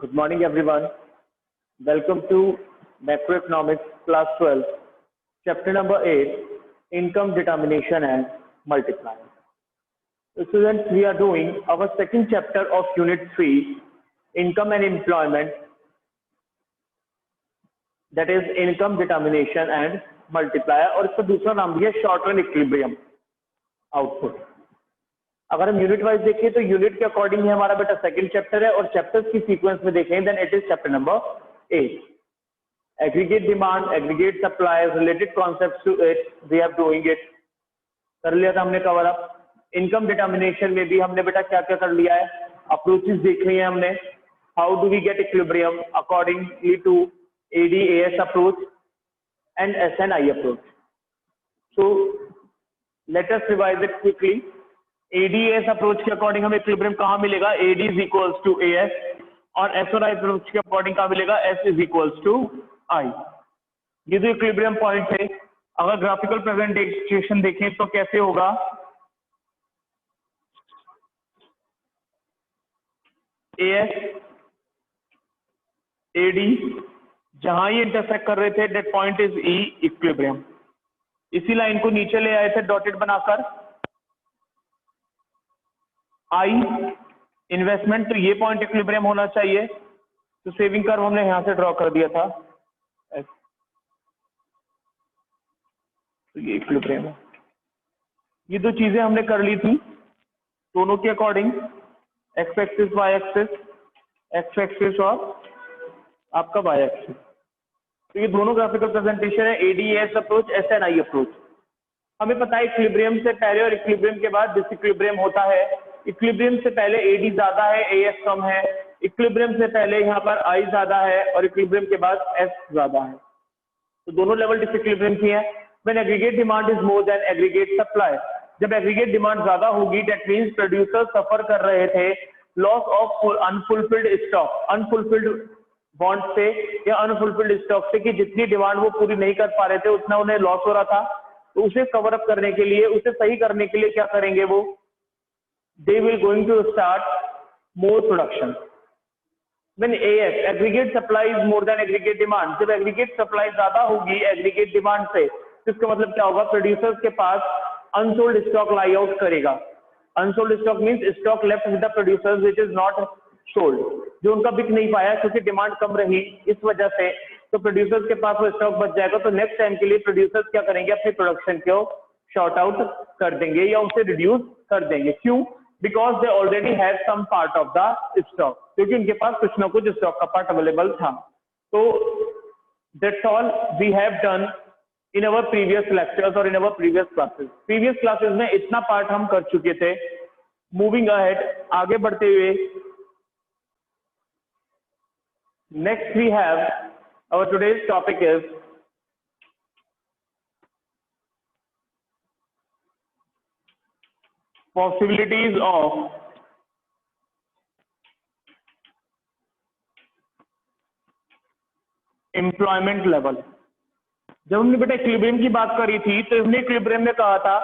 Good morning, everyone. Welcome to Macroeconomics Class 12, Chapter number 8, Income Determination and Multiplier. So students, we are doing our second chapter of Unit 3, Income and Employment, that is Income Determination and Multiplier, और इसका दूसरा नाम भी है Short Run Equilibrium Output. अगर हम unit wise देखें तो यूनिट के अकॉर्डिंग ही हमारा बेटा सेकंड चैप्टर है, और चैप्टर्स की सीक्वेंस में देखें then it is chapter number 8. Aggregate demand, aggregate supply, related concepts to it, we are doing it. कर लिया था हमने कवर अप. इनकम डिटर्मिनेशन में भी हमने बेटा क्या क्या कर लिया है, अप्रोचेस देख ली है हमने. How do we get equilibrium accordingly to ADAS approach and SNI approach. So let us revise it quickly. ADAS approach के अकॉर्डिंग हमें इक्विलिब्रियम कहाँ मिलेगा, AD is equals to AS, और SNI अप्रोच के अकॉर्डिंग कहाँ मिलेगा, S is equals to I. ये जो इक्विलिब्रियम पॉइंट है, अगर ग्राफिकल प्रेजेंटेशन देखें तो कैसे होगा, AS AD जहां ये इंटरसेक्ट कर रहे थे that point is E equilibrium. इसी लाइन को नीचे ले आए थे डॉटेड बनाकर. I इन्वेस्टमेंट, तो ये पॉइंट इक्विलिब्रियम होना चाहिए, तो सेविंग कर्व हमने यहां से ड्रॉ कर दिया था. तो ये इक्विलिब्रियम है. ये दो चीजें हमने कर ली थी दोनों के according, X axis Y axis, X axis और आपका वाई एक्सिस. तो ये दोनों ग्राफिकल प्रेजेंटेशन है, ADAS अप्रोच, SNI अप्रोच. हमें पता है इक्विलिब्रियम से पहले और इक्विलिब्रियम के बाद डिसइक्विलिब्रियम होता है. इक्विलिब्रियम से पहले AD ज्यादा है, AS कम है. इक्विलिब्रियम से पहले यहाँ पर I ज्यादा है और इक्विलिब्रियम के बाद S ज्यादा है. तो दोनों लेवल डिसइक्विलिब्रियम की है. When aggregate demand is more than aggregate supply, जब एग्रीगेट डिमांड ज्यादा होगी दैट मींस प्रोड्यूसर सफर कर रहे थे loss of unfulfilled stock, unfulfilled bond से या अनफुलफिल्ड स्टॉक से, कि जितनी डिमांड वो पूरी नहीं कर पा रहे थे उतना उन्हें लॉस हो रहा था. तो उसे कवर अप करने के लिए, उसे सही करने के लिए क्या करेंगे वो, they will going to start more production. When AS aggregate supply is more than aggregate demand, जब aggregate supply ज्यादा होगी aggregate demand से, तो इसका मतलब क्या होगा, प्रोड्यूसर्स के पास अनसोल्ड स्टॉक लाई आउट करेगा. Unsold stock means stock left with the producers which is not sold, जो उनका बिक नहीं पाया क्योंकि डिमांड कम रही इस वजह से. तो प्रोड्यूसर्स के पास वो स्टॉक बच जाएगा, तो नेक्स्ट टाइम के लिए प्रोड्यूसर्स क्या करेंगे, अपनी प्रोडक्शन को शॉर्ट आउट कर देंगे या उसे रिड्यूस कर देंगे. क्यों? Because they already have some part of the stock, क्योंकि उनके पास कुछ ना कुछ स्टॉक का पार्ट अवेलेबल था. तो that's all we have done in our previous lectures और in our previous classes. Previous classes में इतना पार्ट हम कर चुके थे. मूविंग अहेड, आगे बढ़ते हुए, next we have our today's topic is possibilities of employment level. जब हमने बेटा इक्विलिब्रियम की बात करी थी तो हमने इक्विलिब्रियम में कहा था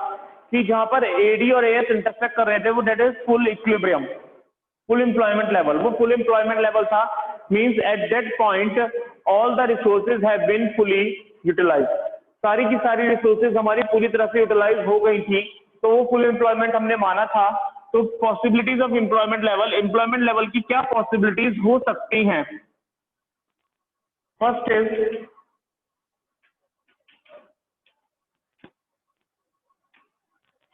कि जहां पर AD और AS इंटरसेक्ट कर रहे थे वो that is full equilibrium, full employment level. वो फुल एम्प्लॉयमेंट लेवल था, means at that point all the resources have been fully utilized. सारी की सारी रिसोर्सेज हमारी पूरी तरह से यूटिलाइज हो गई थी, तो वो फुल एम्प्लॉयमेंट हमने माना था. तो possibilities of employment level, employment level की क्या पॉसिबिलिटीज हो सकती हैं. First is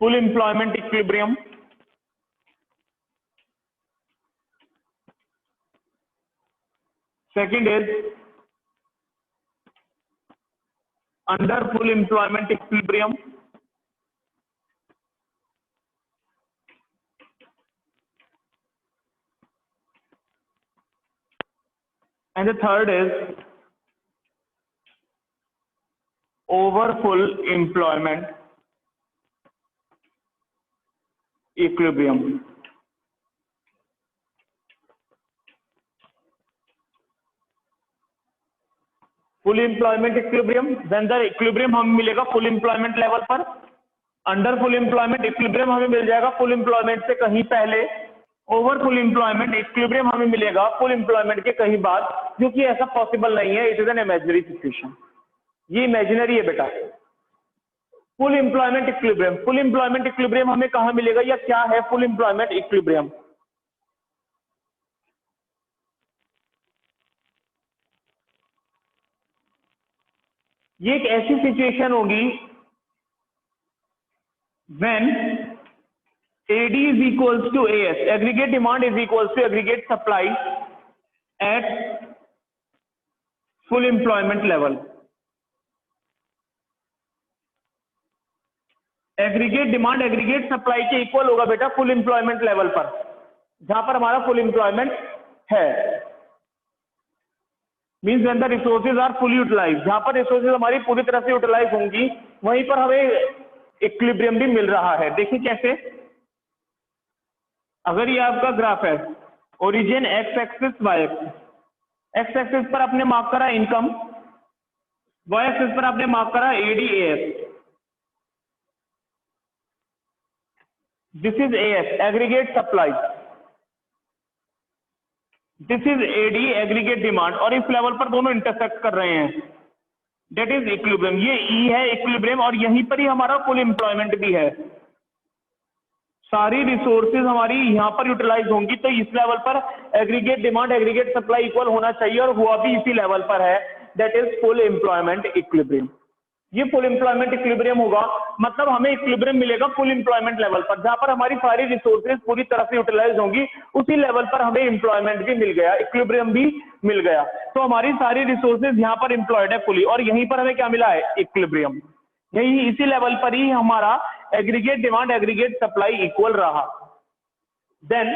full employment equilibrium. Second is under full employment equilibrium. And the third is over full employment equilibrium. Full employment equilibrium, then the equilibrium हमें मिलेगा full employment level पर. Under full employment equilibrium हमें मिल जाएगा full employment से कहीं पहले, over full employment equilibrium हमें मिलेगा फुल एम्प्लॉयमेंट के कहीं बाद, जो कि ऐसा पॉसिबल नहीं है, it is an imaginary situation, ये इमेजिनरी है बेटा। Full employment equilibrium, full employment equilibrium हमें कहां मिलेगा या क्या है फुल एम्प्लॉयमेंट इक्विलिब्रियम? ये एक ऐसी सिचुएशन होगी when AD is equals to AS, aggregate demand is equals to aggregate supply at full employment level. Aggregate demand aggregate supply के इक्वल होगा बेटा फुल एम्प्लॉयमेंट लेवल पर, जहां पर हमारा फुल एम्प्लॉयमेंट है। Means when the resources are fully utilize, जहां पर रिसोर्सेज हमारी पूरी तरह से यूटिलाइज होंगी वहीं पर हमें इक्विलिब्रियम भी मिल रहा है। देखिए कैसे, अगर ये आपका ग्राफ है, origin X axis Y axis, X axis पर आपने मार्क करा इनकम, वाई एक्सिस पर आपने मार्क करा ADAS, this is AS aggregate supply, this is AD aggregate demand, और इस लेवल पर दोनों इंटरसेक्ट कर रहे हैं, डेट इज इक्विलिब्रियम। ये E है इक्विलिब्रियम, और यहीं पर ही हमारा फुल एम्प्लॉयमेंट भी है। सारी रिसोर्सेज हमारी यहां पर यूटिलाइज होंगी, तो इस लेवल पर aggregate demand aggregate supply equal होना चाहिए, और हुआ भी इसी लेवल पर है, that is full employment equilibrium. ये फुल एम्प्लॉयमेंट इक्विलिब्रियम होगा, मतलब हमें इक्विलिब्रियम मिलेगा फुल एम्प्लॉयमेंट लेवल पर, जहां पर हमारी सारी रिसोर्सेज पूरी तरह से यूटिलाइज होंगी, उसी लेवल पर हमें एम्प्लॉयमेंट भी मिल गया, इक्विलिब्रियम भी मिल गया। तो हमारी सारी रिसोर्सेज यहाँ पर एम्प्लॉयड है फुली, और यहीं पर हमें क्या मिला है, इक्विलिब्रियम। यही इसी लेवल पर ही हमारा aggregate demand aggregate supply equal रहा। Then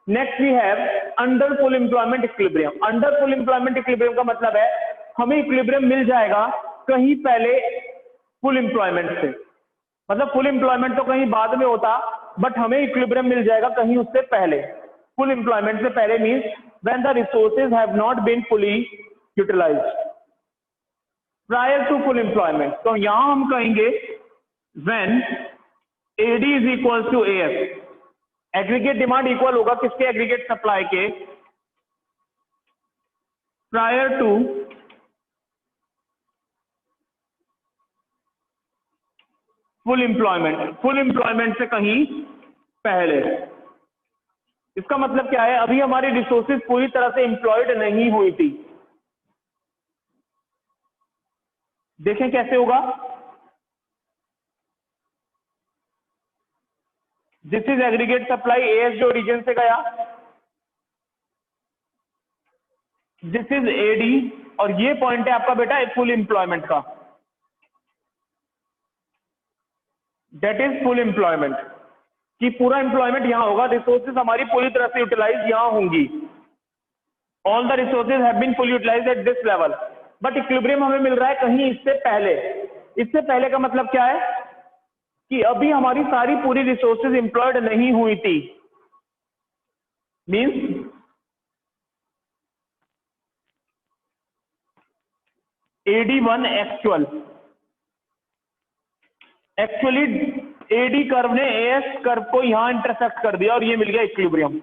next we have under full employment equilibrium. Under full employment equilibrium का मतलब है हमें इक्विलिब्रियम मिल जाएगा कहीं पहले फुल एम्प्लॉयमेंट से, मतलब फुल एम्प्लॉयमेंट तो कहीं बाद में होता, बट हमें इक्विलिब्रियम मिल जाएगा कहीं उससे पहले, फुल एम्प्लॉयमेंट से पहले। Means when the resources have not been fully utilized prior to full employment. तो यहां हम कहेंगे when AD is equal to AS, aggregate demand equal होगा किसके, एग्रीगेट सप्लाई के, prior to full employment, full employment से कहीं पहले। इसका मतलब क्या है, अभी हमारी रिसोर्सेज पूरी तरह से एम्प्लॉयड नहीं हुई थी। देखें कैसे होगा, this is aggregate supply, AS जो ओरिजिन से गया, दिस इज AD, और ये पॉइंट है आपका बेटा फुल एम्प्लॉयमेंट का, डेट इज फुल एम्प्लॉयमेंट, कि पूरा एम्प्लॉयमेंट यहां होगा, रिसोर्सेज हमारी पूरी तरह से यूटिलाइज यहां होंगी, all the resources have been fully utilized at this level. But equilibrium हमें मिल रहा है कहीं इससे पहले। इससे pहले का मतलब क्या है कि अभी हमारी सारी पूरी रिसोर्सेज एम्प्लॉयड नहीं हुई थी। Means AD1 actually AD curve ने AS कर्व को यहां इंटरसेक्ट कर दिया और ये मिल गया इक्विलिब्रियम।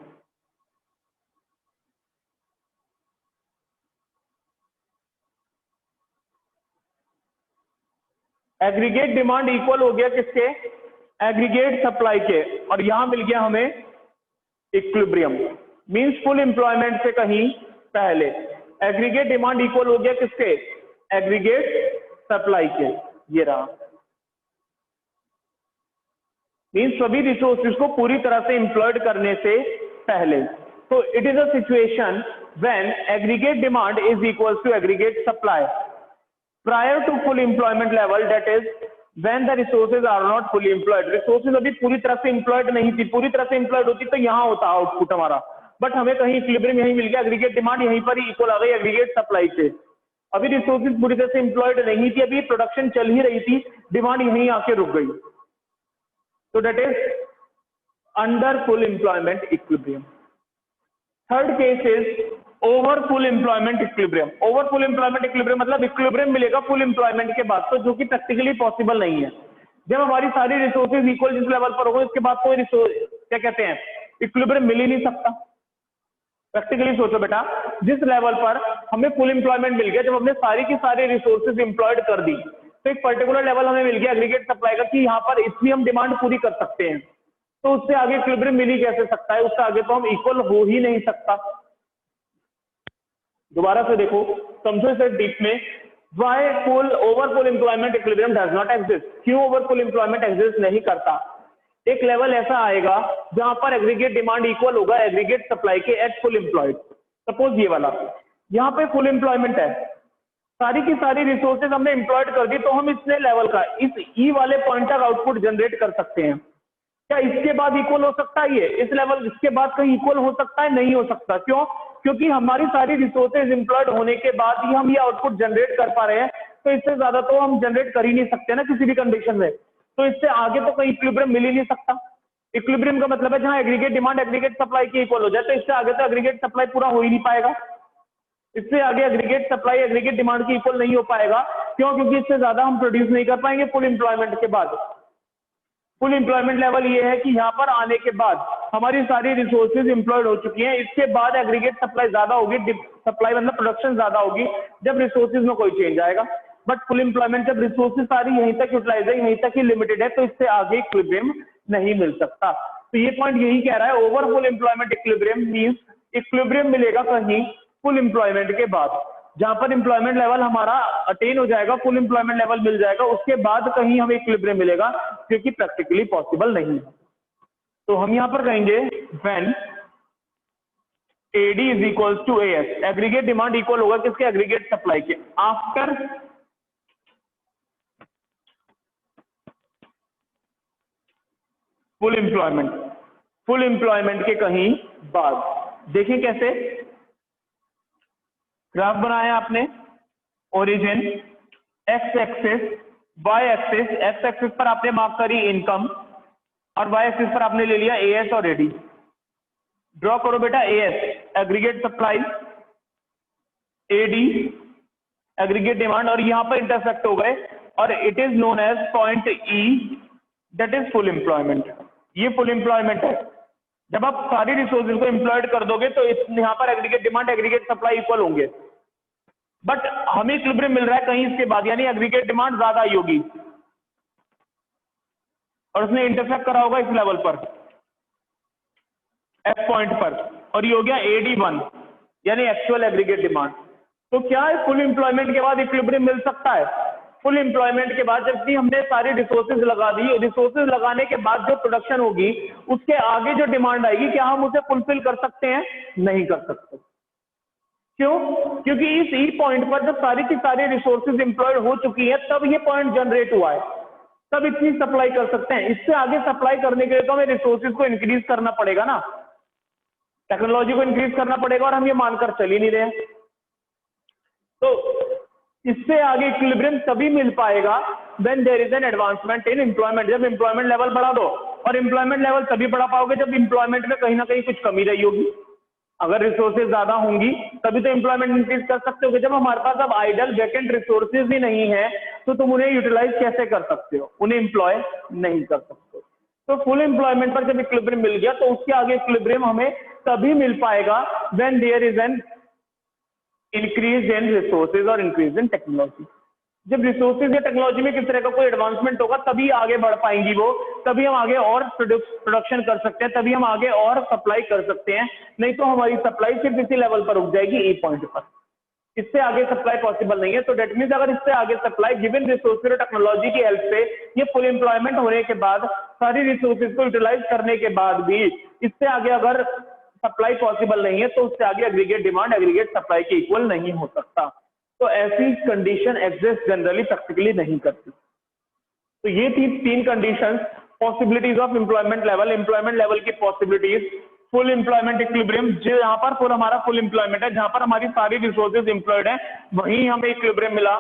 एग्रीगेट डिमांड इक्वल हो गया किसके, एग्रीगेट सप्लाई के, और यहां मिल गया हमें इक्विलिब्रियम। मींस फुल एम्प्लॉयमेंट से कहीं पहले एग्रीगेट डिमांड इक्वल हो गया किसके, एग्रीगेट सप्लाई के, ये रहा। मींस सभी रिसोर्सेज को पूरी तरह से एम्प्लॉयड करने से पहले। तो it is a situation when aggregate demand is equal to aggregate supply prior to full employment level, that is when the resources are not fully employed। resources अभी पूरी तरह से employed नहीं थी, पूरी तरह से employed होती तो यहाँ होता आउटपुट हमारा, बट हमें कहीं इक्विलिब्रियम यहीं मिल गया, एग्रीगेट डिमांड यहीं पर ही इक्वल आ गई एग्रीगेट सप्लाई से। अभी रिसोर्सेज पूरी तरह से employed नहीं थी, अभी प्रोडक्शन चल ही रही थी, डिमांड यहीं आके रुक गई, तो that is under full employment equilibrium। Third case is over full employment equilibrium. Over full employment equilibrium मतलब इक्विलिब्रियम मिलेगा फुल एम्प्लॉयमेंट के बाद, तो जो कि प्रैक्टिकली पॉसिबल नहीं है। जब हमारी सारी रिसोर्सेज इक्वल जिस लेवल पर होगा, इसके बाद कोई रिसोर्स क्या कहते हैं, इक्विलिब्रियम मिल ही नहीं सकता। प्रैक्टिकली सोचो बेटा, जिस लेवल पर हमें फुल एम्प्लॉयमेंट मिल गया, जब हमने सारी की सारी रिसोर्सेज एम्प्लॉयड कर दी, तो एक पर्टिकुलर लेवल हमें मिल गया एग्रीगेट सप्लाई का कि यहाँ पर इतनी हम डिमांड पूरी कर सकते हैं, तो उससे आगे इक्विलिब्रियम मिल ही कैसे सकता है? उससे आगे तो हम इक्वल हो ही नहीं सकता। दोबारा से देखो, समझो इसे डीप में, why full over full employment equilibrium does not exist. क्यों ओवर फुल एम्प्लॉयमेंट एग्जिस्ट नहीं करता? एक लेवल ऐसा आएगा जहां पर एग्रीगेट डिमांड इक्वल होगा एग्रीगेट सप्लाई के एट फुल एम्प्लॉयड। सपोज ये वाला, यहाँ पे फुल एम्प्लॉयमेंट है, सारी की सारी रिसोर्सेज हमने एम्प्लॉयड कर दी, तो हम इतने लेवल का इस ई वाले पॉइंट तक आउटपुट जनरेट कर सकते हैं। क्या इसके बाद इक्वल हो सकता है? ये इस लेवल इसके बाद कहीं इक्वल हो सकता है? नहीं हो सकता। क्यों? क्योंकि हमारी सारी रिसोर्सेज एम्प्लॉयड होने के बाद ही हम ये आउटपुट जनरेट कर पा रहे हैं, तो इससे ज्यादा तो हम जनरेट कर ही नहीं सकते ना किसी भी कंडीशन में। तो इससे आगे तो कहीं इक्विलिब्रियम मिल ही नहीं सकता। इक्विलिब्रियम का मतलब है जहां एग्रीगेट डिमांड एग्रीगेट सप्लाई की इक्वल हो जाए, तो इससे आगे तो एग्रीगेट सप्लाई पूरा हो ही नहीं पाएगा। इससे आगे एग्रीगेट सप्लाई एग्रीगेट डिमांड की इक्वल नहीं हो पाएगा। क्यों? क्योंकि इससे ज्यादा हम प्रोड्यूस नहीं कर पाएंगे फुल एम्प्लॉयमेंट के बाद। फुल एम्प्लॉयमेंट लेवल ये है कि यहाँ पर आने के बाद हमारी सारी रिसोर्सेज एम्प्लॉयड हो चुकी हैं, इसके बाद एग्रीगेट सप्लाई ज्यादा होगी, सप्लाई मतलब प्रोडक्शन ज्यादा होगी जब रिसोर्सेज में कोई चेंज आएगा। बट फुल एम्प्लॉयमेंट जब रिसोर्सेज सारी यहीं तक यूटिलाइज है, यहीं तक ही लिमिटेड है, तो इससे आगे इक्विलिब्रियम नहीं मिल सकता। तो ये पॉइंट यही कह रहा है, over full employment equilibrium means equilibrium मिलेगा कहीं फुल एम्प्लॉयमेंट के बाद, जहां पर एम्प्लॉयमेंट लेवल हमारा अटेन हो जाएगा, फुल एम्प्लॉयमेंट लेवल मिल जाएगा, उसके बाद कहीं हमें इक्विलिब्रियम मिलेगा, जो कि प्रैक्टिकली पॉसिबल नहीं है। तो हम यहां पर कहेंगे when AD is equal to AS, aggregate demand equal होगा किसके? एग्रीगेट सप्लाई के, after full employment, full employment के कहीं बाद। देखें कैसे ग्राफ बनाया आपने, origin X axis Y axis, X axis पर आपने मार्क करी इनकम और वाई एक्सिस पर आपने ले लिया AS और AD। ड्रॉ करो बेटा AS aggregate supply, AD aggregate demand, और यहां पर इंटरसेक्ट हो गए और it is known as point E, that is full employment. ये फुल एम्प्लॉयमेंट है। जब आप सारी रिसोर्सेज को एम्प्लॉयड कर दोगे तो यहां पर aggregate demand aggregate supply equal होंगे, बट हमें इक्विलिब्रियम मिल रहा है कहीं इसके बाद, यानी एग्रीगेट डिमांड ज्यादा आई होगी और उसने इंटरसेक्ट करा होगा इस लेवल पर, F पॉइंट पर, और ये हो गया AD1 यानी एक्चुअल एग्रीगेट डिमांड। तो क्या फुल एम्प्लॉयमेंट के बाद इक्विलिब्रियम मिल सकता है? फुल एम्प्लॉयमेंट के बाद जबकि हमने सारी रिसोर्सेज लगा दी, रिसोर्सेज लगाने के बाद जो प्रोडक्शन होगी उसके आगे जो डिमांड आएगी, क्या हम उसे फुलफिल कर सकते हैं? नहीं कर सकते। क्यों? क्योंकि इस ई पॉइंट पर जब सारी की सारी रिसोर्सेज एम्प्लॉयड हो चुकी है, तब ये पॉइंट जनरेट हुआ है, तब इतनी सप्लाई कर सकते हैं। इससे आगे सप्लाई करने के लिए तो हमें रिसोर्सेज को इंक्रीज करना पड़ेगा ना, टेक्नोलॉजी को इंक्रीज करना पड़ेगा, और हम ये मानकर चल ही नहीं रहे। तो इससे आगे इक्विलिब्रियम तभी मिल पाएगा when there is an advancement in employment. जब एम्प्लॉयमेंट लेवल बढ़ा दो, और एम्प्लॉयमेंट लेवल तभी बढ़ा पाओगे जब एम्प्लॉयमेंट में कहीं ना कहीं कुछ कमी रही होगी। अगर रिसोर्सेज ज्यादा होंगी तभी तो एम्प्लॉयमेंट इंक्रीज कर सकते हो। जब हमारे पास अब आइडल वैकेंट रिसोर्सेज ही नहीं है, तो तुम उन्हें यूटिलाइज कैसे कर सकते हो? उन्हें एम्प्लॉय नहीं कर सकते। तो फुल एम्प्लॉयमेंट पर जब इक्विलिब्रियम मिल गया, तो उसके आगे इक्विलिब्रियम हमें तभी मिल पाएगा when there is an increase in resources और इंक्रीज इन टेक्नोलॉजी। जब रिसोर्सेज या टेक्नोलॉजी में किस तरह का कोई एडवांसमेंट होगा, तभी आगे बढ़ पाएंगी वो, तभी हम आगे और प्रोडक्शन कर सकते हैं, तभी हम आगे और सप्लाई कर सकते हैं। नहीं तो हमारी सप्लाई सिर्फ इसी लेवल पर रुक जाएगी, ई पॉइंट पर। इससे आगे सप्लाई पॉसिबल नहीं है। तो डेट मीन्स अगर इससे आगे सप्लाई गिवन रिसोर्सेज और टेक्नोलॉजी की हेल्प से, ये फुल एम्प्लॉयमेंट होने के बाद, सारी रिसोर्सेज को यूटिलाइज करने के बाद भी इससे आगे अगर सप्लाई पॉसिबल नहीं है, तो उससे आगे एग्रीगेट डिमांड एग्रीगेट सप्लाई के इक्वल नहीं हो सकता। तो ऐसी कंडीशन एग्जिस्ट जनरली प्रैक्टिकली नहीं करती। तो ये थी तीन conditions, possibilities of employment level की पॉसिबिलिटीज, फुल एम्प्लॉयमेंट इक्विलिब्रियम, जो यहाँ पर फुल हमारा फुल एम्प्लॉयमेंट है, जहां पर हमारी सारी रिसोर्सेज एम्प्लॉयड है, वहीं हमें इक्विलिब्रियम मिला।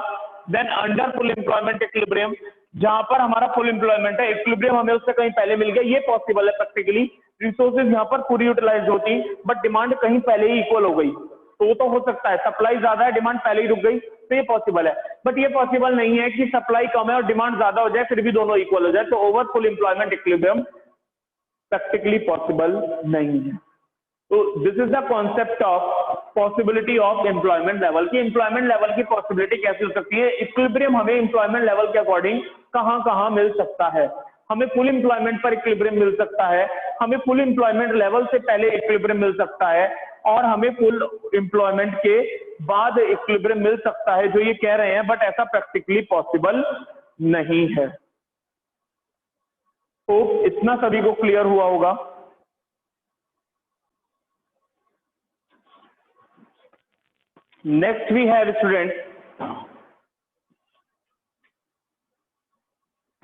Then under full employment equilibrium, जहां पर हमारा फुल एम्प्लॉयमेंट है, इक्विलिब्रियम हमें उससे कहीं पहले मिल गया। ये पॉसिबल है प्रैक्टिकली, रिसोर्सेज यहाँ पर पूरी यूटिलाइज होती, बट डिमांड कहीं पहले ही इक्वल हो गई। तो हो सकता है सप्लाई ज्यादा है, डिमांड पहले ही रुक गई, तो ये पॉसिबल है। बट ये पॉसिबल नहीं है कि सप्लाई कम है और डिमांड ज्यादा हो जाए, फिर भी दोनों इक्वल हो जाए। तो over full employment equilibrium practically possible नहीं है। तो this is the concept of possibility of employment level की एम्प्लॉयमेंट लेवल की पॉसिबिलिटी कैसे हो सकती है। इक्विलिब्रियम हमें एम्प्लॉयमेंट लेवल के अकॉर्डिंग कहां कहां मिल सकता है। हमें फुल एम्प्लॉयमेंट पर इक्विलिब्रियम मिल सकता है, हमें फुल एम्प्लॉयमेंट लेवल से पहले इक्विलिब्रियम मिल सकता है, और हमें फुल एम्प्लॉयमेंट के बाद इक्विलिब्रियम मिल सकता है, जो ये कह रहे हैं, बट ऐसा प्रैक्टिकली पॉसिबल नहीं है। तो इतना सभी को क्लियर हुआ होगा। Next we have student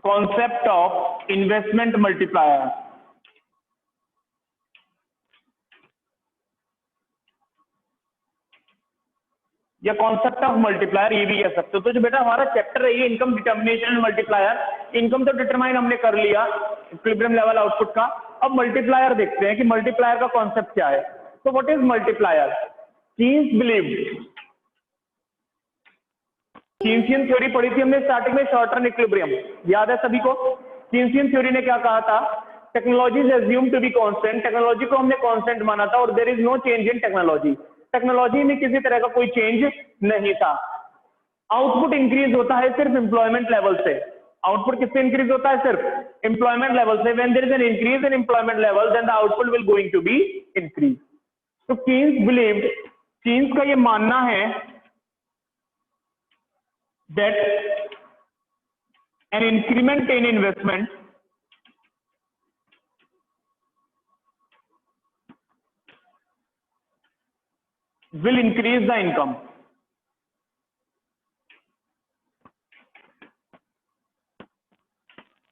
concept of investment multiplier. या कॉन्सेप्ट ऑफ मल्टीप्लायर ये भी कह सकते हो। तो जो बेटा हमारा चैप्टर है ये income determination and multiplier, income तो डिटरमाइन हमने कर लिया इक्विलिब्रियम लेवल आउटपुट का। अब मल्टीप्लायर देखते हैं कि मल्टीप्लायर का कॉन्सेप्ट क्या है। तो what is multiplier? Keynes believed, Keynesian theory पढ़ी थी हमने स्टार्टिंग में, शॉर्ट रन इक्विलिब्रियम, याद है सभी को? कीन्सियन थ्योरी ने क्या कहा था? Technology is assumed to be constant, technology को हमने कांस्टेंट माना था, और there is no change in technology, technology में किसी तरह का कोई चेंज नहीं था। आउटपुट इंक्रीज होता है सिर्फ एम्प्लॉयमेंट लेवल से। आउटपुट किससे इंक्रीज होता है? सिर्फ एम्प्लॉयमेंट लेवल से। When there is an increase in employment level then the output will going to be increase. तो कीन्स बिलीव्ड, कीन्स का ये मानना है that an increment in investment will increase the income।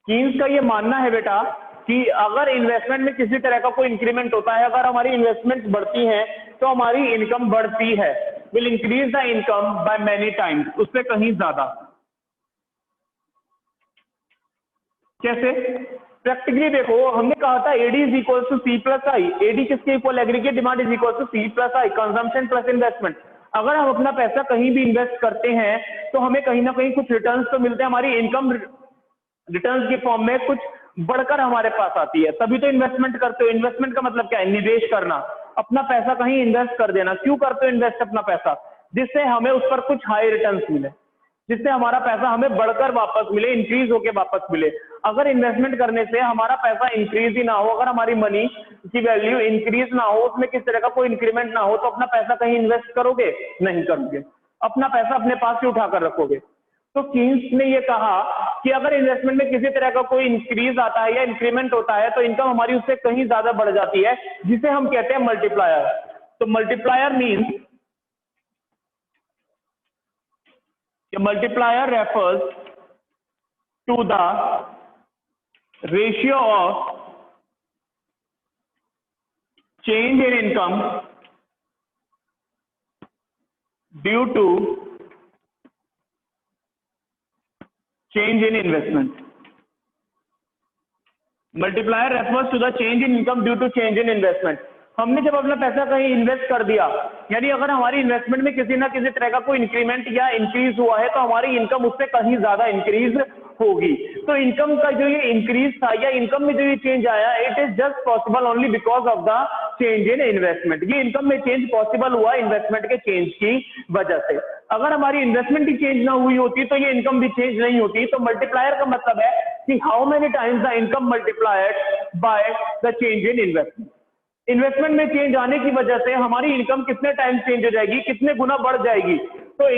Keynes का ये मानना है बेटा कि अगर इन्वेस्टमेंट में किसी तरह का कोई इंक्रीमेंट होता है, अगर हमारी इन्वेस्टमेंट बढ़ती है तो हमारी इनकम बढ़ती है, will increase the income by many times, उससे कहीं ज्यादा। कैसे? प्रैक्टिकली देखो, हमने कहा था AD is equal to C plus I. AD किसके equal? Aggregate demand is equal to C plus I, consumption plus investment. अगर हम अपना पैसा कहीं भी इन्वेस्ट करते हैं तो हमें कहीं ना कहीं कुछ रिटर्न्स तो मिलते हैं, हमारी इनकम रिटर्न्स के फॉर्म में कुछ बढ़कर हमारे पास आती है, तभी तो इन्वेस्टमेंट करते हो। इन्वेस्टमेंट का मतलब क्या है? निवेश करना, अपना पैसा कहीं इन्वेस्ट कर देना। क्यों करते हो इन्वेस्ट अपना पैसा? जिससे हमें उस पर कुछ हाई रिटर्न्स मिले, जिससे हमारा पैसा हमें बढ़कर वापस मिले, इंक्रीज होके वापस मिले। अगर इन्वेस्टमेंट करने से हमारा पैसा इंक्रीज ही ना हो, अगर हमारी मनी की वैल्यू इंक्रीज ना हो, उसमें किस तरह का कोई इंक्रीमेंट ना हो, तो अपना पैसा कहीं इन्वेस्ट करोगे? नहीं करोगे, अपना पैसा अपने पास ही उठाकर रखोगे। तो कीन्स ने ये कहा कि अगर इन्वेस्टमेंट में किसी तरह का कोई इंक्रीज आता है या इंक्रीमेंट होता है तो इनकम हमारी उससे कहीं ज्यादा बढ़ जाती है, जिसे हम कहते हैं मल्टीप्लायर। तो multiplier means, multiplier refers to the ratio of change in income due to change in investment। multiplier refers to the change in income due to change in investment। हमने जब अपना पैसा कहीं इन्वेस्ट कर दिया, यानी अगर हमारी इन्वेस्टमेंट में किसी ना किसी तरह का कोई इंक्रीमेंट या इंक्रीज हुआ है तो हमारी इनकम उससे कहीं ज्यादा इंक्रीज होगी। तो इनकम का जो ये इंक्रीज था या इनकम में जो ये चेंज आया, it is just possible only because of the change in investment. ये इनकम में चेंज पॉसिबल हुआ इन्वेस्टमेंट के चेंज की वजह से। अगर हमारी इन्वेस्टमेंट ही चेंज ना हुई होती तो ये इनकम भी चेंज नहीं होती। तो मल्टीप्लायर का मतलब है कि how many times the income multiplied by the change in investment. Investment में चेंज आने की वजह से हमारी इनकम कितने टाइम चेंज हो जाएगी, कितने गुना बढ़ जाएगी। तो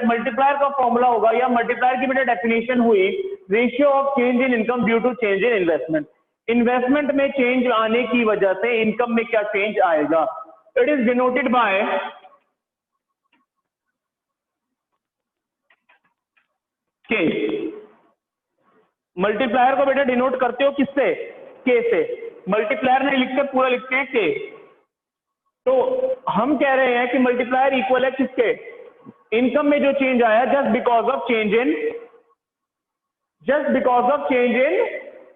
मल्टीप्लायर का फॉर्मूला होगा, या मल्टीप्लायर की बेटा डेफिनेशन हुई, ratio of change in income due to change in investment. Investment में चेंज आने की वजह से इनकम में क्या चेंज आएगा। It is denoted by K. Multiplier को बेटा डिनोट करते हो किससे? के से। मल्टीप्लायर नहीं लिखते, पूरा लिखते हैं के। तो हम कह रहे हैं कि मल्टीप्लायर इक्वल है किसके? इनकम में जो चेंज आया just because of change in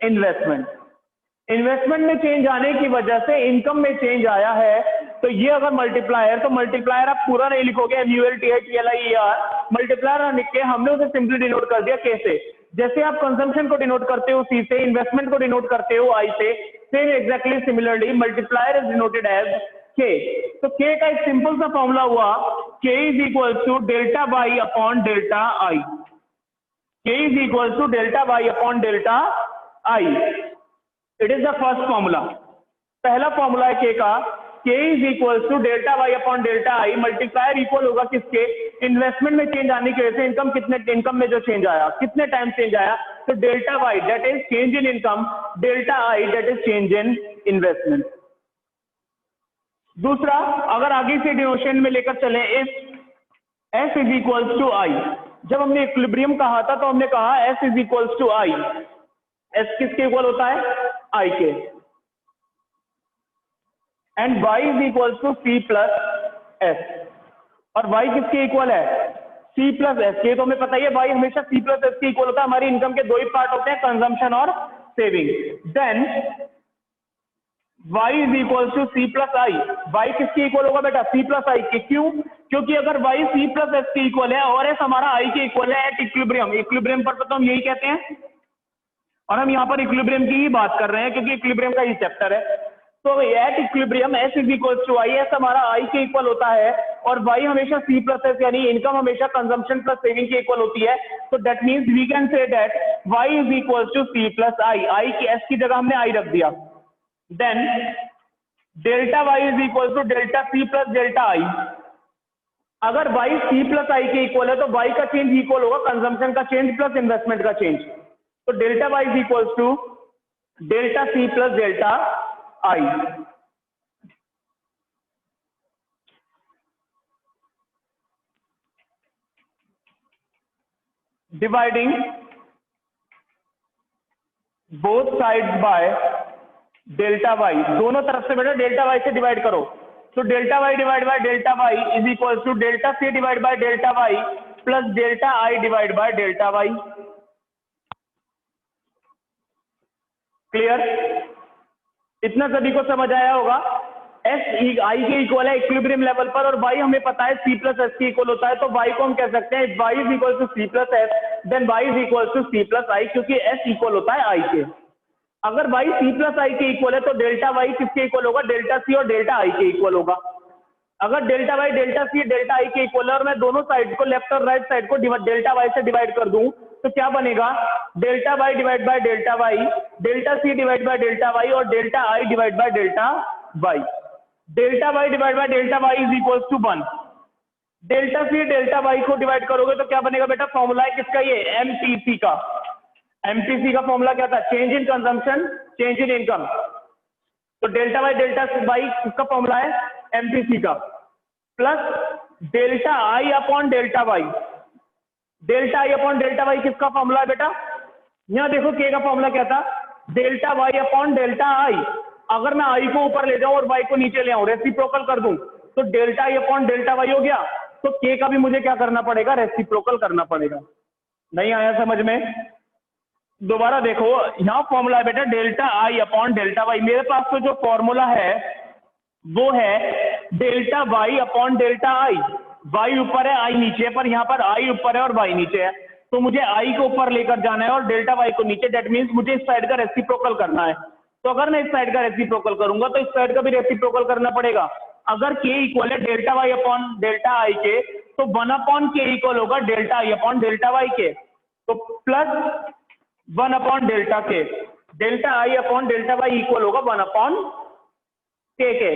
investment. Investment में चेंज आने की वजह से इनकम में चेंज आया है, तो ये अगर मल्टीप्लायर, तो मल्टीप्लायर आप पूरा नहीं लिखोगे MULTIPLIER, मल्टीप्लायर लिख के हमने उसे सिंपली डिनोट कर दिया कैसे। जैसे आप कंजम्पशन को डिनोट करते हो सी से, इन्वेस्टमेंट को डिनोट करते हो आई से, same exactly similarly multiplier is denoted as k। तो k का एक सिंपल सा फॉर्मूला हुआ k is equal to delta y upon delta i। k is equal to delta y upon delta i। It is the first formula. पहला formula है k का, k is equal to delta y upon delta i। Multiplier equal होगा किसके, investment में change आने की वजह से इनकम कितने, इनकम में जो चेंज आया कितने टाइम चेंज आया, तो delta y that is change in income, delta i that is change in investment. दूसरा, अगर आगे से डिनोशन में लेकर चले, if s is equals to i, जब हमने इक्विलिब्रियम कहा था तो हमने कहा s is equals to i। s किसके इक्वल होता है, i के, and y is equals to c plus s। और y किसके इक्वल है, c प्लस s के। तो हमें पता ही है y हमेशा c प्लस s के इक्वल होता है। हमारी इनकम के दो ही पार्ट होते हैं, कंजम्पशन और saving. Then y is equal to c plus i। y किसके इक्वल होगा बेटा, c प्लस i के। क्यों, क्योंकि अगर y c प्लस s के इक्वल है और s हमारा i के इक्वल है एट इक्विलिब्रियम। इक्विलिब्रियम पर तो हम यही कहते हैं, और हम यहाँ पर इक्विलिब्रियम की ही बात कर रहे हैं क्योंकि इक्विलिब्रियम का ही चैप्टर है। तो at equilibrium s is equal to i, s हमारा i के इक्वल होता है और y हमेशा c प्लस s, यानी इनकम हमेशा कंजम्पशन प्लस सेविंग के इक्वल होती है। तो that means we can say that y is equal to c plus i। i की s की जगह हमने i रख दिया। Then delta y is equal to delta c plus delta i। अगर y c प्लस i के equal है तो y का चेंज इक्वल होगा कंजम्पशन का चेंज प्लस इन्वेस्टमेंट का चेंज। तो delta y is equal to delta c plus delta i। Dividing both sides by delta y, दोनों तरफ से बेटा डेल्टा y से डिवाइड करो। तो delta y divide by delta y is equal to delta c divide by delta y plus delta i divide by delta y। Clear, इतना सभी को समझ आया होगा। s i के इक्वल है इक्विलिब्रियम लेवल पर, और y हमें पता है c प्लस s के इक्वल होता है। तो y को हम कह सकते हैं y is equal to c plus s, then y is equal to c plus i, क्योंकि s इक्वल होता है i के। अगर y c प्लस i के इक्वल है तो डेल्टा y किसके इक्वल होगा, डेल्टा c और डेल्टा i के इक्वल होगा। अगर delta y delta c delta i के इक्वल है और मैं दोनों साइड को, लेफ्ट और राइट साइड को डेल्टा y से डिवाइड कर दूं तो क्या बनेगा, delta y divide by delta y, delta c divide by delta y और delta i divide by delta y। Delta y divide by delta y is equal to 1। Delta c delta y को divide करोगे तो क्या बनेगा बेटा, formula है किसका, ये MPC का। MPC का फॉर्मूला क्या था, change in consumption change in income. तो डेल्टा y किसका फॉर्मूला है, MPC का, plus delta i upon delta y। Delta i upon delta y किसका फॉर्मूला है बेटा, यहाँ देखो k का फॉर्मूला क्या था, delta y upon delta i। अगर मैं i को ऊपर ले जाऊं और y को नीचे ले आऊं, रेसिप्रोकल कर दूं, तो delta i upon delta y हो गया। तो k का भी मुझे क्या करना पड़ेगा, रेसिप्रोकल करना पड़ेगा। नहीं आया समझ में, दोबारा देखो, यहाँ फॉर्मूला है बेटा delta i upon delta y। मेरे पास तो जो फॉर्मूला है वो है delta y upon delta i। y ऊपर है i नीचे है, पर यहाँ पर i ऊपर है और y नीचे है, तो मुझे i को ऊपर लेकर जाना है और डेल्टा y को नीचे। डेट मीन्स मुझे इस साइड का रेसिप्रोकल करना है। तो अगर मैं इस साइड का रेसिप्रोकल करूंगा तो इस साइड का भी रेसिप्रोकल करना पड़ेगा। अगर k इक्वल है delta y upon delta i के, तो 1 अपॉन k इक्वल होगा delta i upon delta y के। तो प्लस 1 अपॉन डेल्टा के, delta i upon delta y equal होगा 1 अपॉन k के।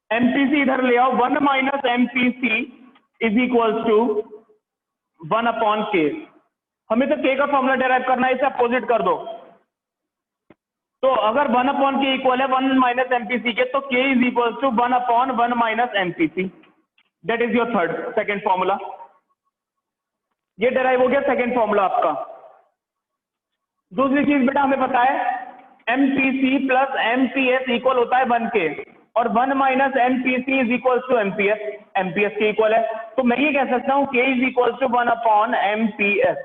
MPC इधर ले आओ, 1 minus MPC is equal to 1 upon k। हमें तो k का फॉर्मूला डेराइव करना है, इसे अपोजिट कर दो। तो अगर 1 अपॉन k इक्वल है 1 माइनस MPC के, तो k is equal to 1 upon 1 minus MPC। That is your second formula. ये डेराइव हो गया सेकेंड फॉर्मूला आपका। दूसरी चीज बेटा हमें पता है MPC प्लस MPS इक्वल होता है 1 के, और 1 minus MPC is equal to MPS। MPS के इक्वल है, तो मैं ये कह सकता हूं K is equal to 1 upon MPS।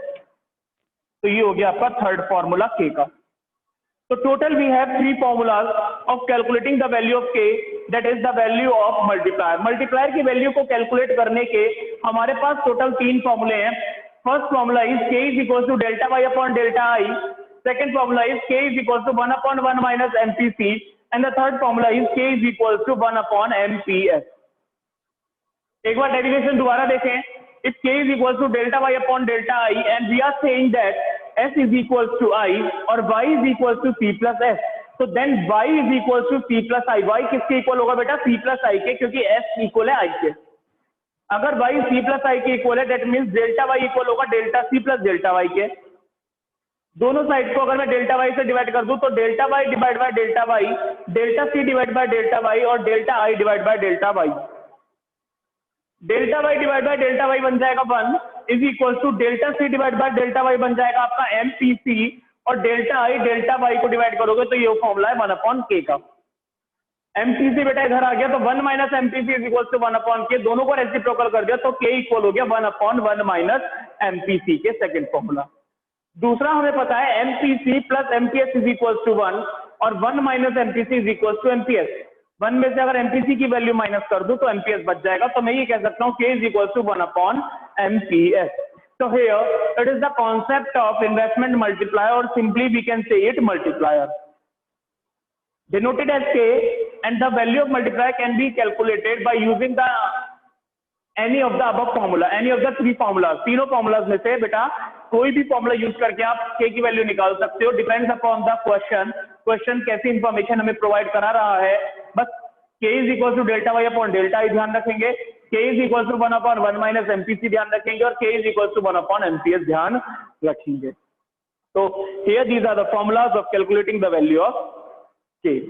तो ये हो गया आपका थर्ड फॉर्मूला K का। तो total we have 3 formulas of calculating the value of K, that is the value of multiplier. Multiplier की वैल्यू को कैलकुलेट करने के हमारे पास टोटल 3 फॉर्मूले हैं। First formula is K is equal to delta y upon delta i। second formula is k is equals to 1 upon 1 minus MPC, and the third formula is k is equals to 1 upon MPS. एक बार derivation दोबारा देखें. If k is equals to delta y upon delta I, and we are saying that s is equals to I or y is equals to c plus s, so then y is equals to c plus I. y किसके equal होगा बेटा? c plus I के, क्योंकि s equal है I के. अगर y c plus I के equal है, that means delta y equal होगा delta c plus delta y के. दोनों साइड को अगर मैं डेल्टा y से डिवाइड कर दूं तो delta y divide by delta y, delta c divide by delta y और delta I divide by delta y. Delta y divide by delta y बन जाएगा 1 is equal to delta c divide by delta y बन जाएगा आपका MPC, और delta I delta y को divide करोगे तो ये फॉर्मूला है 1 अपॉन k का. MPC बेटा इधर आ गया तो 1 minus MPC is equal to 1 upon k, दोनों को रेसिप्रोकल कर दिया तो k इक्वल हो गया 1 अपॉन 1 माइनस MPC के सेकंड फॉर्मूला. दूसरा हमें पता है MPC plus MPS is equal to 1 और 1 minus MPC is equal to MPS. 1 में से अगर MPC की वैल्यू माइनस कर दूं तो MPS बच जाएगा. तो मैं ये कह सकता हूँ k is equal to 1 upon MPS. So here it is the concept of investment multiplier, or simply we can say it multiplier, denoted as k, and the value of multiplier can be calculated by using the any of the above formula, any of the three formulas. तीनों formulas में से बेटा कोई भी formula use करके आप k की value निकाल सकते हो. डिपेंड्स अपॉन द क्वेश्चन कैसी इंफॉर्मेशन हमें प्रोवाइड करा रहा है. बस k is equal to delta y upon delta I ध्यान रखेंगे, k is equal to 1 upon 1 minus MPC ध्यान रखेंगे, और k is equal to 1 upon MPS ध्यान रखेंगे. तो here these are the formulas of calculating the value of k.